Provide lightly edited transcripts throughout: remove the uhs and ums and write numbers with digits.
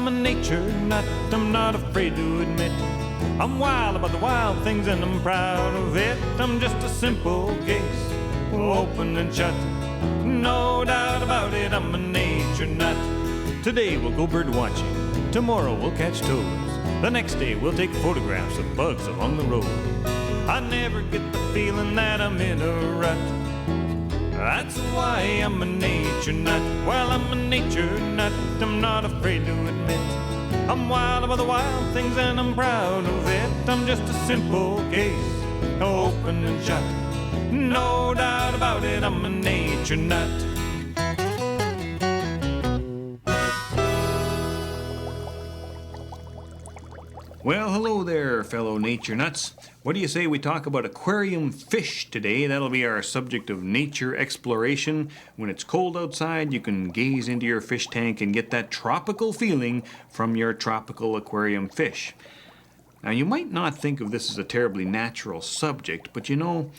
I'm a nature nut, I'm not afraid to admit. I'm wild about the wild things and I'm proud of it. I'm just a simple case, open and shut. No doubt about it, I'm a nature nut. Today we'll go bird watching, tomorrow we'll catch toads. The next day we'll take photographs of bugs along the road. I never get the feeling that I'm in a rut. That's why I'm a nature nut. Well, I'm a nature nut, I'm not afraid to admit. I'm wild about the wild things and I'm proud of it. I'm just a simple case, open and shut. No doubt about it, I'm a nature nut. Well, hello there, fellow nature nuts. What do you say we talk about aquarium fish today? That'll be our subject of nature exploration. When it's cold outside, you can gaze into your fish tank and get that tropical feeling from your tropical aquarium fish. Now, you might not think of this as a terribly natural subject, but you know,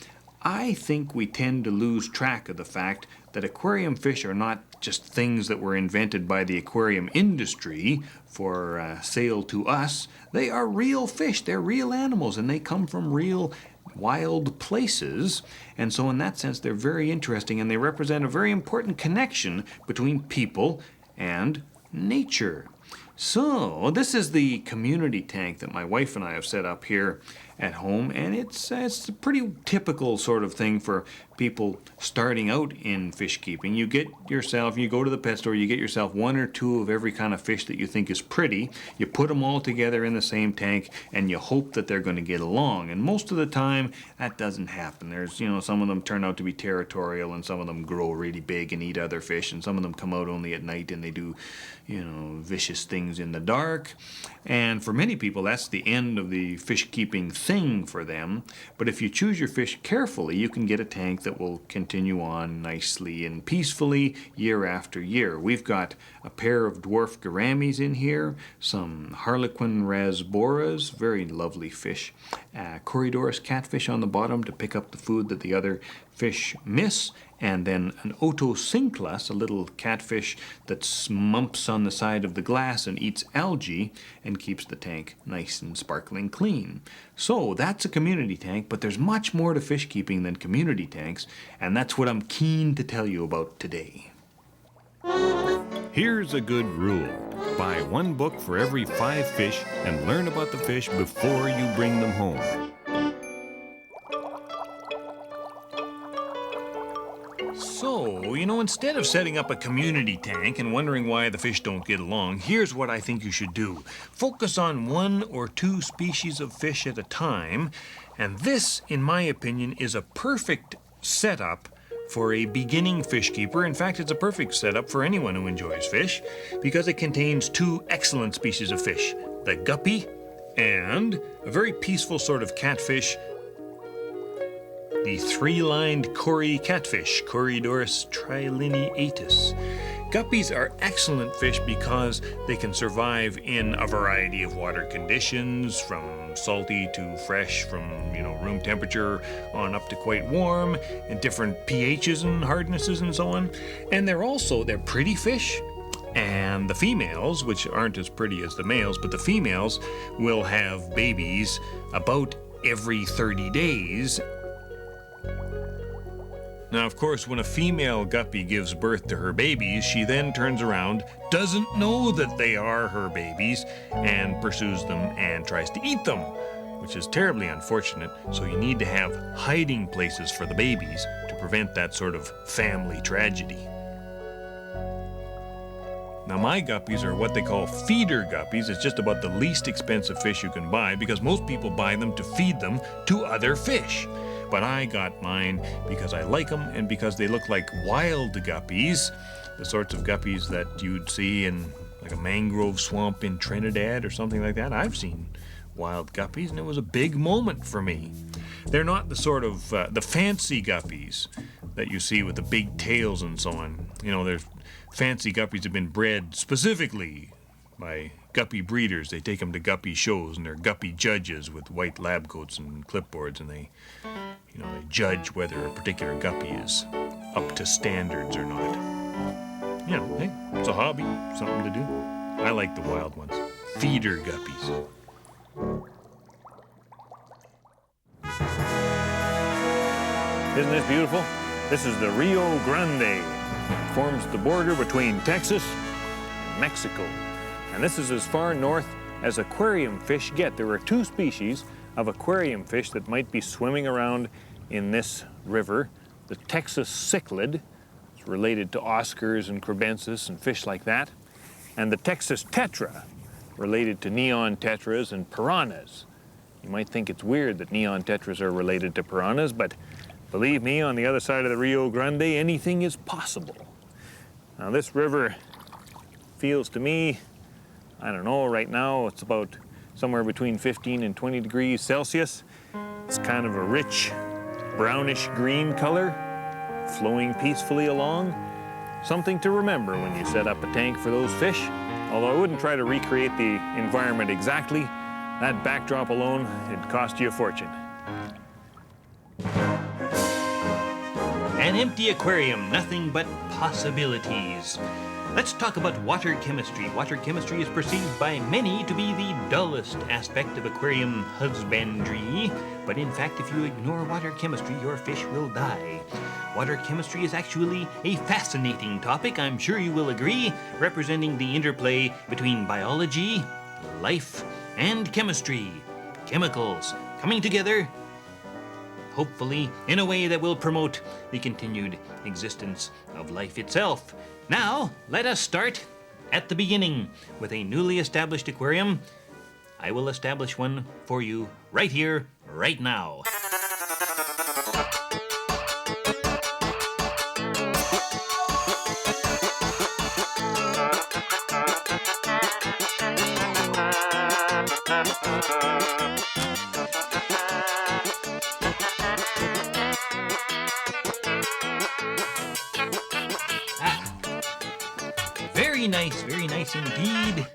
I think we tend to lose track of the fact that aquarium fish are not just things that were invented by the aquarium industry for sale to us. They are real fish, they're real animals, and they come from real wild places. And so in that sense, they're very interesting, and they represent a very important connection between people and nature. So this is the community tank that my wife and I have set up here at home, and it's a pretty typical sort of thing for people starting out in fish keeping. You go to the pet store, you get yourself one or two of every kind of fish that you think is pretty, you put them all together in the same tank, and you hope that they're going to get along. And most of the time, that doesn't happen. There's, some of them turn out to be territorial, and some of them grow really big and eat other fish, and some of them come out only at night and they do, vicious things in the dark. And for many people, that's the end of the fish keeping thing for them. But if you choose your fish carefully, you can get a tank that will continue on nicely and peacefully year after year. We've got a pair of dwarf gouramis in here, some harlequin rasboras, very lovely fish, Corydoras catfish on the bottom to pick up the food that the other fish miss, and then an otocinclus, a little catfish that smumps on the side of the glass and eats algae and keeps the tank nice and sparkling clean. So that's a community tank, but there's much more to fish keeping than community tanks, and that's what I'm keen to tell you about today. Here's a good rule. Buy one book for every 5 fish and learn about the fish before you bring them home. So, instead of setting up a community tank and wondering why the fish don't get along, here's what I think you should do. Focus on 1 or 2 species of fish at a time, and this, in my opinion, is a perfect setup for a beginning fish keeper. In fact, it's a perfect setup for anyone who enjoys fish, because it contains 2 excellent species of fish, the guppy and a very peaceful sort of catfish, the 3-lined cory catfish, Corydoras trilineatus. Guppies are excellent fish because they can survive in a variety of water conditions, from salty to fresh, from room temperature on up to quite warm, and different pHs and hardnesses and so on. And they're pretty fish. And the females, which aren't as pretty as the males, but the females will have babies about every 30 days. Now, of course, when a female guppy gives birth to her babies, she then turns around, doesn't know that they are her babies, and pursues them and tries to eat them, which is terribly unfortunate. So you need to have hiding places for the babies to prevent that sort of family tragedy. Now, my guppies are what they call feeder guppies. It's just about the least expensive fish you can buy, because most people buy them to feed them to other fish. But I got mine because I like them and because they look like wild guppies, the sorts of guppies that you'd see in like a mangrove swamp in Trinidad or something like that. I've seen wild guppies, and it was a big moment for me. They're not the sort of the fancy guppies that you see with the big tails and so on. There's fancy guppies have been bred specifically by guppy breeders. They take them to guppy shows, and they're guppy judges with white lab coats and clipboards, and they judge whether a particular guppy is up to standards or not. Hey, it's a hobby, something to do. I like the wild ones. Feeder guppies. Isn't this beautiful? This is the Rio Grande. It forms the border between Texas and Mexico. And this is as far north as aquarium fish get. There are two species of aquarium fish that might be swimming around in this river. The Texas cichlid, it's related to Oscars and crebensis and fish like that. And the Texas tetra, related to neon tetras and piranhas. You might think it's weird that neon tetras are related to piranhas, but believe me, on the other side of the Rio Grande, anything is possible. Now this river feels to me, I don't know, right now it's about somewhere between 15 and 20 degrees Celsius. It's kind of a rich, brownish green color, flowing peacefully along. Something to remember when you set up a tank for those fish. Although I wouldn't try to recreate the environment exactly. That backdrop alone, it'd cost you a fortune. An empty aquarium, nothing but possibilities. Let's talk about water chemistry. Water chemistry is perceived by many to be the dullest aspect of aquarium husbandry. But in fact, if you ignore water chemistry, your fish will die. Water chemistry is actually a fascinating topic, I'm sure you will agree, representing the interplay between biology, life, and chemistry. Chemicals coming together, hopefully in a way that will promote the continued existence of life itself. Now, let us start at the beginning with a newly established aquarium. I will establish one for you right here, right now. Very nice indeed.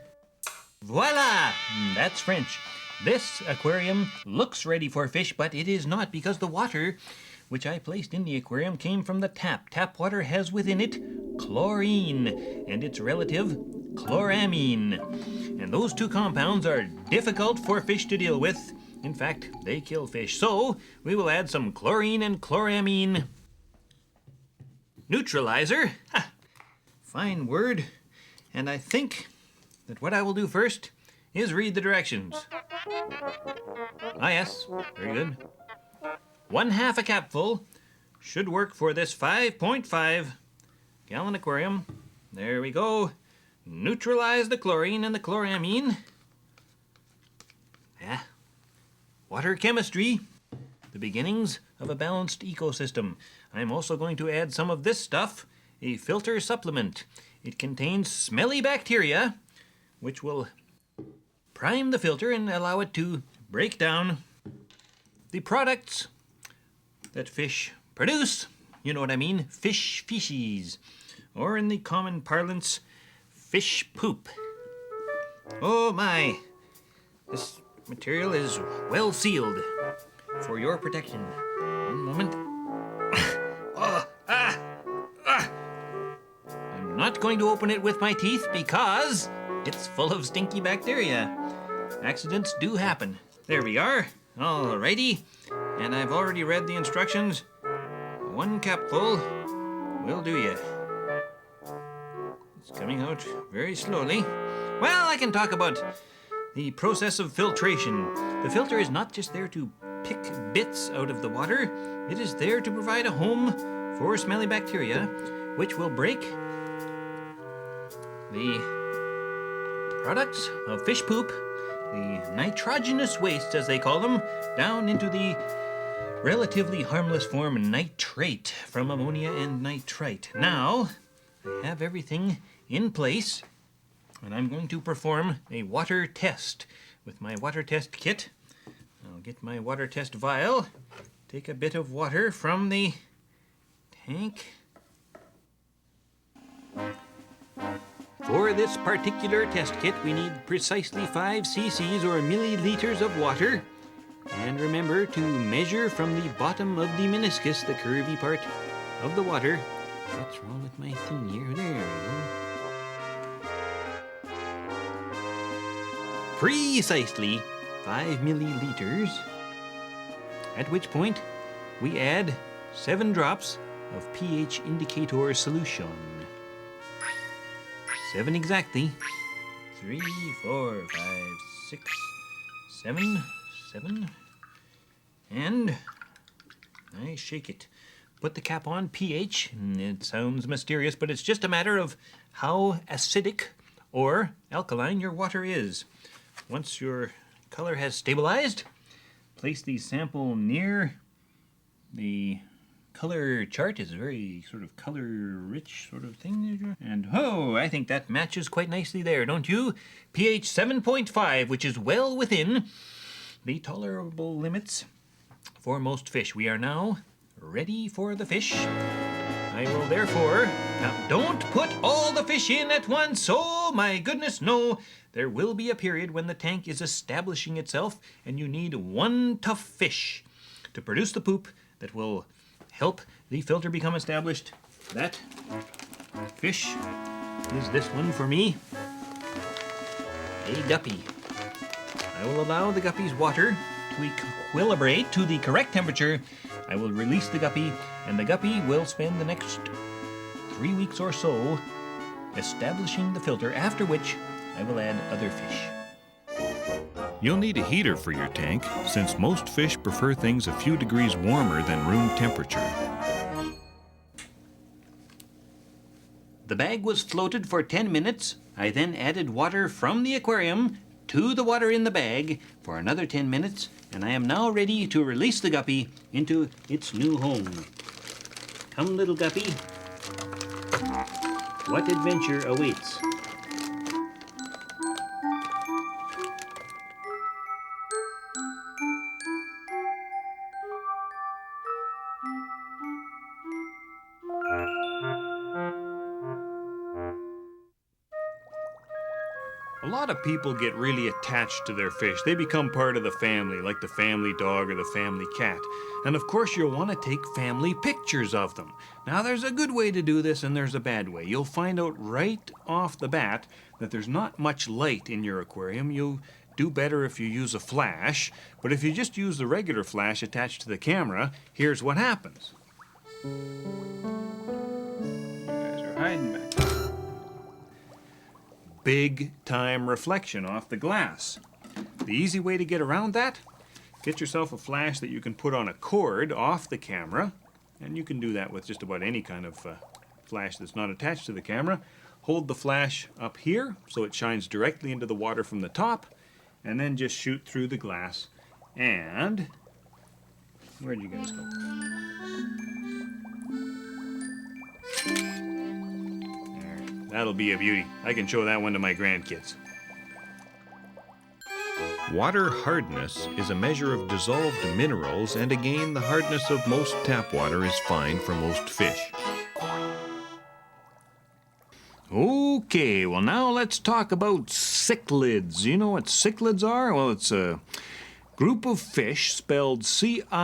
Voila! That's French. This aquarium looks ready for fish, but it is not, because the water which I placed in the aquarium came from the tap. Tap water has within it chlorine and its relative chloramine. And those two compounds are difficult for fish to deal with. In fact, they kill fish. So we will add some chlorine and chloramine neutralizer. Ha! Fine word. And I think that what I will do first is read the directions. Ah, yes, very good. 1/2 a capful should work for this 5.5 gallon aquarium. There we go. Neutralize the chlorine and the chloramine. Yeah. Water chemistry, the beginnings of a balanced ecosystem. I'm also going to add some of this stuff, a filter supplement. It contains smelly bacteria, which will prime the filter and allow it to break down the products that fish produce. You know what I mean? Fish feces. Or in the common parlance, fish poop. Oh my! This material is well sealed for your protection. One moment. I'm not going to open it with my teeth because it's full of stinky bacteria. Accidents do happen. There we are. Alrighty. And I've already read the instructions. 1 capful will do you. It's coming out very slowly. Well, I can talk about the process of filtration. The filter is not just there to pick bits out of the water. It is there to provide a home for smelly bacteria, which will break the products of fish poop, the nitrogenous wastes as they call them, down into the relatively harmless form nitrate from ammonia and nitrite. Now, I have everything in place, and I'm going to perform a water test with my water test kit. I'll get my water test vial, take a bit of water from the tank. For this particular test kit, we need precisely 5 cc's or milliliters of water. And remember to measure from the bottom of the meniscus, the curvy part of the water. What's wrong with my thing here? There we go. precisely 5 milliliters, at which point we add 7 drops of pH indicator solution. 7 exactly. 3, 4, 5, 6, 7, 7. And I shake it. Put the cap on pH. It sounds mysterious, but it's just a matter of how acidic or alkaline your water is. Once your color has stabilized, place the sample near the color chart. Is a very sort of color rich sort of thing. And oh, I think that matches quite nicely there, don't you? pH 7.5, which is well within the tolerable limits for most fish. We are now ready for the fish. I will therefore, now don't put all the fish in at once. Oh my goodness, no. There will be a period when the tank is establishing itself and you need one tough fish to produce the poop that will help the filter become established. That fish is this one for me, a guppy. I will allow the guppy's water to equilibrate to the correct temperature. I will release the guppy, and the guppy will spend the next 3 weeks or so establishing the filter, after which I will add other fish. You'll need a heater for your tank, since most fish prefer things a few degrees warmer than room temperature. The bag was floated for 10 minutes. I then added water from the aquarium to the water in the bag for another 10 minutes, and I am now ready to release the guppy into its new home. Come, little guppy. What adventure awaits? A lot of people get really attached to their fish. They become part of the family, like the family dog or the family cat. And of course, you'll want to take family pictures of them. Now, there's a good way to do this and there's a bad way. You'll find out right off the bat that there's not much light in your aquarium. You'll do better if you use a flash. But if you just use the regular flash attached to the camera, here's what happens. You guys are hiding back there. Big time reflection off the glass. The easy way to get around that, get yourself a flash that you can put on a cord off the camera, and you can do that with just about any kind of flash that's not attached to the camera. Hold the flash up here so it shines directly into the water from the top, and then just shoot through the glass. And where'd you guys go? That'll be a beauty. I can show that one to my grandkids. Water hardness is a measure of dissolved minerals, and again, the hardness of most tap water is fine for most fish. Okay, well now let's talk about cichlids. You know what cichlids are? Well, it's a group of fish spelled C-I-C-H-L-I-D-S,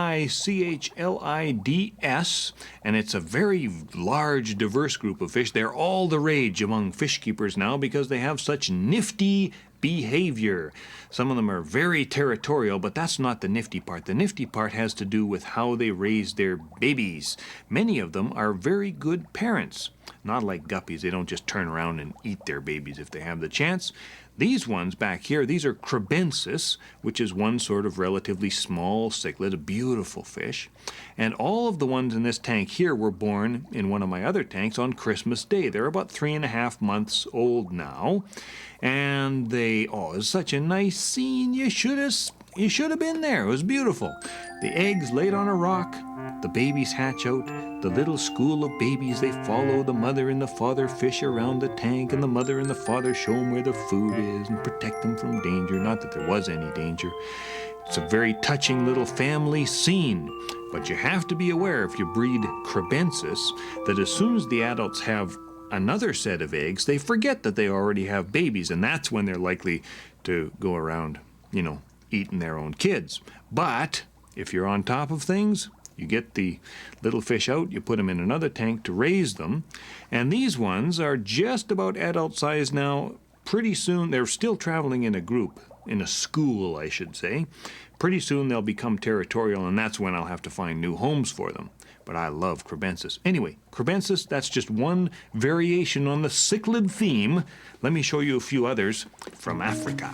and it's a very large, diverse group of fish. They're all the rage among fish keepers now because they have such nifty behavior. Some of them are very territorial, but that's not the nifty part. The nifty part has to do with how they raise their babies. Many of them are very good parents. Not like guppies. They don't just turn around and eat their babies if they have the chance. These ones back here, these are crebensis, which is one sort of relatively small cichlid, a beautiful fish. And all of the ones in this tank here were born in one of my other tanks on Christmas Day. They're about 3.5 months old now. And they, oh, it was such a nice scene. You should have been there. It was beautiful. The eggs laid on a rock. The babies hatch out. The little school of babies, they follow the mother and the father fish around the tank, and the mother and the father show them where the food is and protect them from danger. Not that there was any danger. It's a very touching little family scene. But you have to be aware, if you breed crebensis, that as soon as the adults have another set of eggs, they forget that they already have babies, and that's when they're likely to go around, eating their own kids. But if you're on top of things, you get the little fish out, you put them in another tank to raise them, and these ones are just about adult size now. Pretty soon, they're still traveling in a group. in a school, I should say. Pretty soon they'll become territorial, and that's when I'll have to find new homes for them. But I love crebensis. Anyway, crebensis, that's just one variation on the cichlid theme. Let me show you a few others from Africa.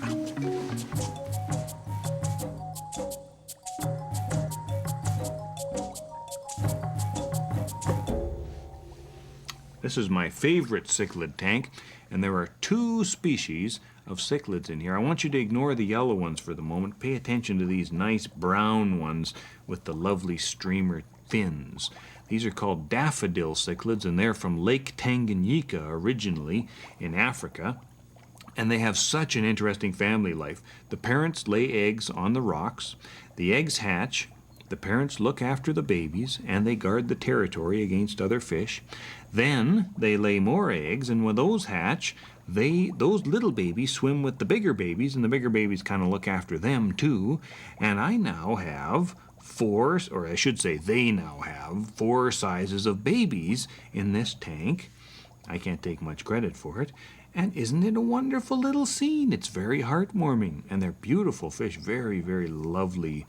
This is my favorite cichlid tank, and there are two species of cichlids in here. I want you to ignore the yellow ones for the moment. Pay attention to these nice brown ones with the lovely streamer fins. These are called daffodil cichlids, and they're from Lake Tanganyika originally in Africa. And they have such an interesting family life. The parents lay eggs on the rocks. The eggs hatch. The parents look after the babies, and they guard the territory against other fish. Then they lay more eggs, and when those hatch, those little babies swim with the bigger babies, and the bigger babies kind of look after them too. And I now have they now have 4 sizes of babies in this tank. I can't take much credit for it. And isn't it a wonderful little scene? It's very heartwarming, and they're beautiful fish, very, very lovely,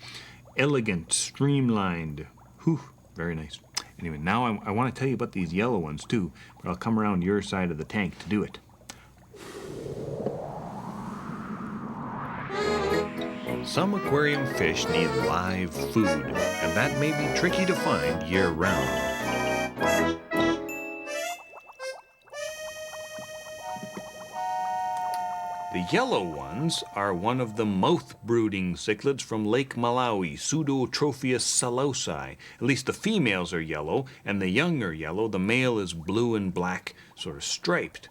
elegant, streamlined. Whew, very nice. Anyway, now I want to tell you about these yellow ones too, but I'll come around your side of the tank to do it. Some aquarium fish need live food, and that may be tricky to find year-round. The yellow ones are one of the mouth-brooding cichlids from Lake Malawi, Pseudotropheus salosi. At least the females are yellow, and the young are yellow. The male is blue and black, sort of striped.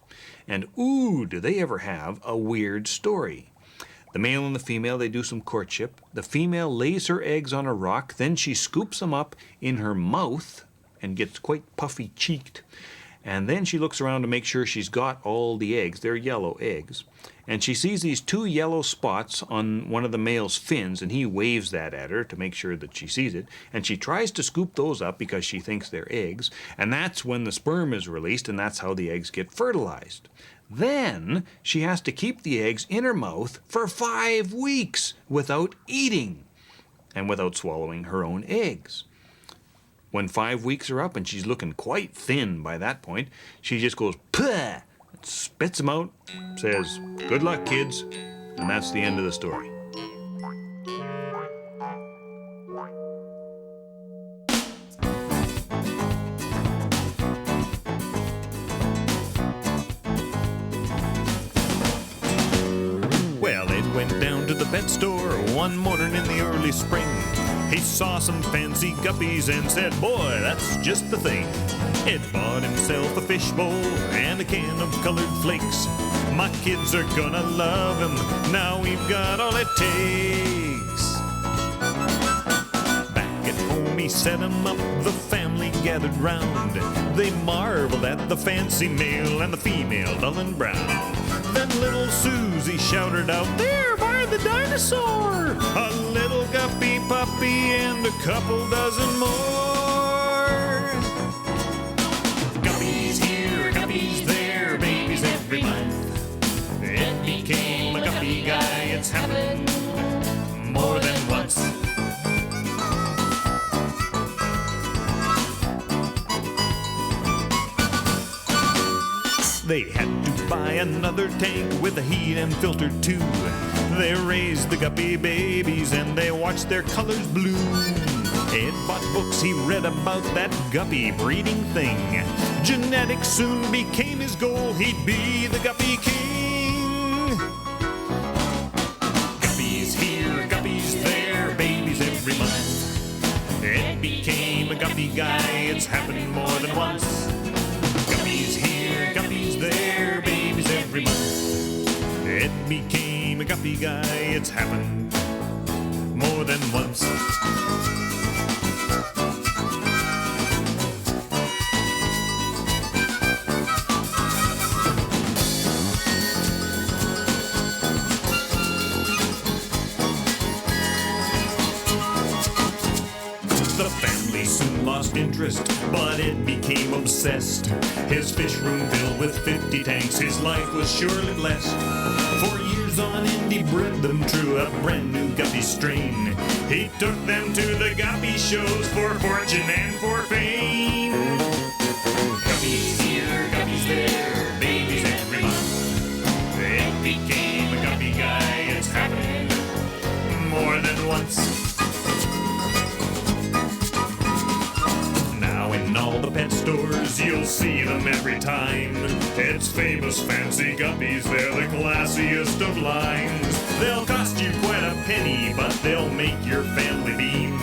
And ooh, do they ever have a weird story. The male and the female, they do some courtship. The female lays her eggs on a rock, then she scoops them up in her mouth and gets quite puffy-cheeked. And then she looks around to make sure she's got all the eggs. They're yellow eggs. And she sees these 2 yellow spots on one of the male's fins, and he waves that at her to make sure that she sees it. And she tries to scoop those up because she thinks they're eggs. And that's when the sperm is released, and that's how the eggs get fertilized. Then she has to keep the eggs in her mouth for 5 weeks without eating and without swallowing her own eggs. When 5 weeks are up and she's looking quite thin by that point, she just goes, "Puh!" spits them out, says, "Good luck, kids," and that's the end of the story. Well, Ed went down to the pet store one morning in the early spring. He saw some fancy guppies and said, "Boy, that's just the thing." Ed bought himself a fishbowl and a can of colored flakes. "My kids are gonna love him, now we've got all it takes." Back at home he set him up, the family gathered round. They marveled at the fancy male and the female dull and brown. Then little Susie shouted out, "There by the dinosaur! A little guppy puppy and a couple dozen more. Guppies here, guppies there, babies every month. It became a guppy guy, it's happened more than once." They had to buy another tank with a heat and filter too. They raised the guppy babies and they watched their colors bloom. Ed bought books, he read about that guppy breeding thing. Genetics soon became his goal, he'd be the guppy king. Guppies here, guppies there, babies every month. Ed became a guppy guy, it's happened more than once. Guppies here, guppies there, babies every month. Ed became a guppy guy, it's happened more than once. The family soon lost interest, but Ed became obsessed. His fish room filled with 50 tanks, his life was surely blessed. For years on and he bred them true, a brand new guppy strain. He took them to the guppy shows for fortune and for fame. Guppies here, guppies there, babies every month. It became a guppy guy, it's happened more than once. Now in all the pet stores you'll see them every time. It's famous fancy guppies, they're the classiest of lines. They'll cost you quite a penny, but they'll make your family beam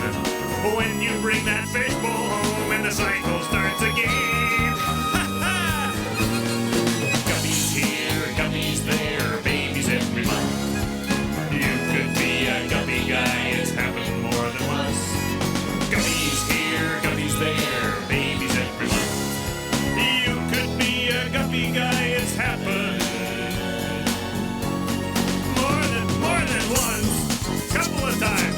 when you bring that fishbowl home and the cycle starts again. Ha-ha! Guppies here, guppies there, babies every month. You could be a guppy guy, it's happened more than once. Guppies here, guppies there, babies every month. You could be a guppy guy, it's happened more than once, couple of times.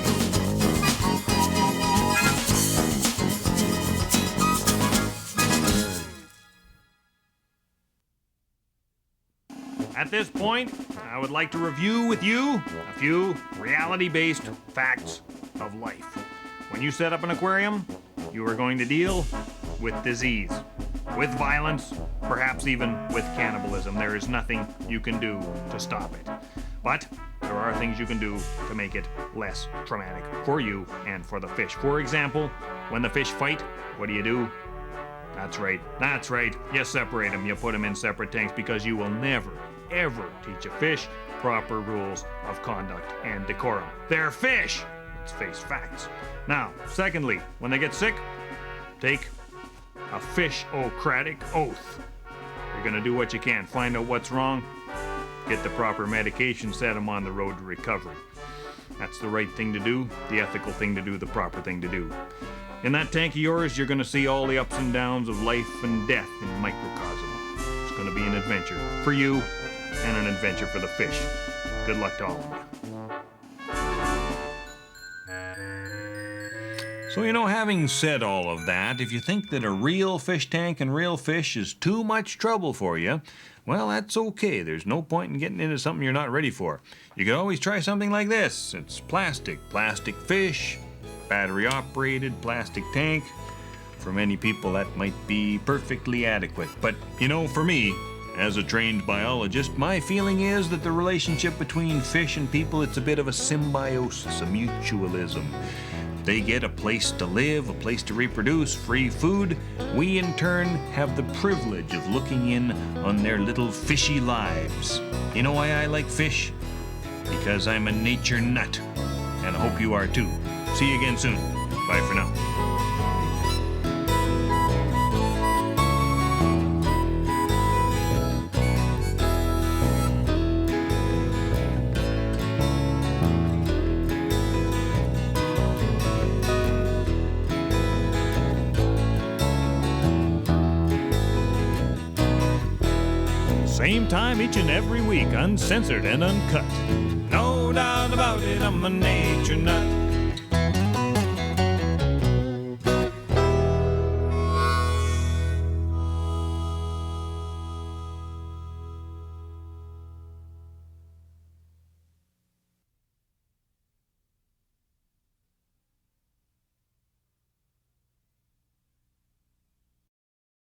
At this point, I would like to review with you a few reality-based facts of life. When you set up an aquarium, you are going to deal with disease, with violence, perhaps even with cannibalism. There is nothing you can do to stop it. But there are things you can do to make it less traumatic for you and for the fish. For example, when the fish fight, what do? That's right. You separate them. You put them in separate tanks because you will never, ever teach a fish proper rules of conduct and decorum. They're fish. Let's face facts. Now, secondly, when they get sick, take a fish-ocratic oath. You're going to do what you can. Find out what's wrong. Get the proper medication. Set them on the road to recovery. That's the right thing to do, the ethical thing to do, the proper thing to do. In that tank of yours, you're going to see all the ups and downs of life and death in microcosm. It's going to be an adventure for you and an adventure for the fish. Good luck to all of you. So, having said all of that, if you think that a real fish tank and real fish is too much trouble for you, well, that's okay. There's no point in getting into something you're not ready for. You can always try something like this. It's plastic fish, battery-operated plastic tank. For many people, that might be perfectly adequate. But, for me, as a trained biologist, my feeling is that the relationship between fish and people, it's a bit of a symbiosis, a mutualism. They get a place to live, a place to reproduce, free food. We, in turn, have the privilege of looking in on their little fishy lives. You know why I like fish? Because I'm a nature nut. And I hope you are too. See you again soon. Bye for now. Same time each and every week, uncensored and uncut. No doubt about it, I'm a nature nut.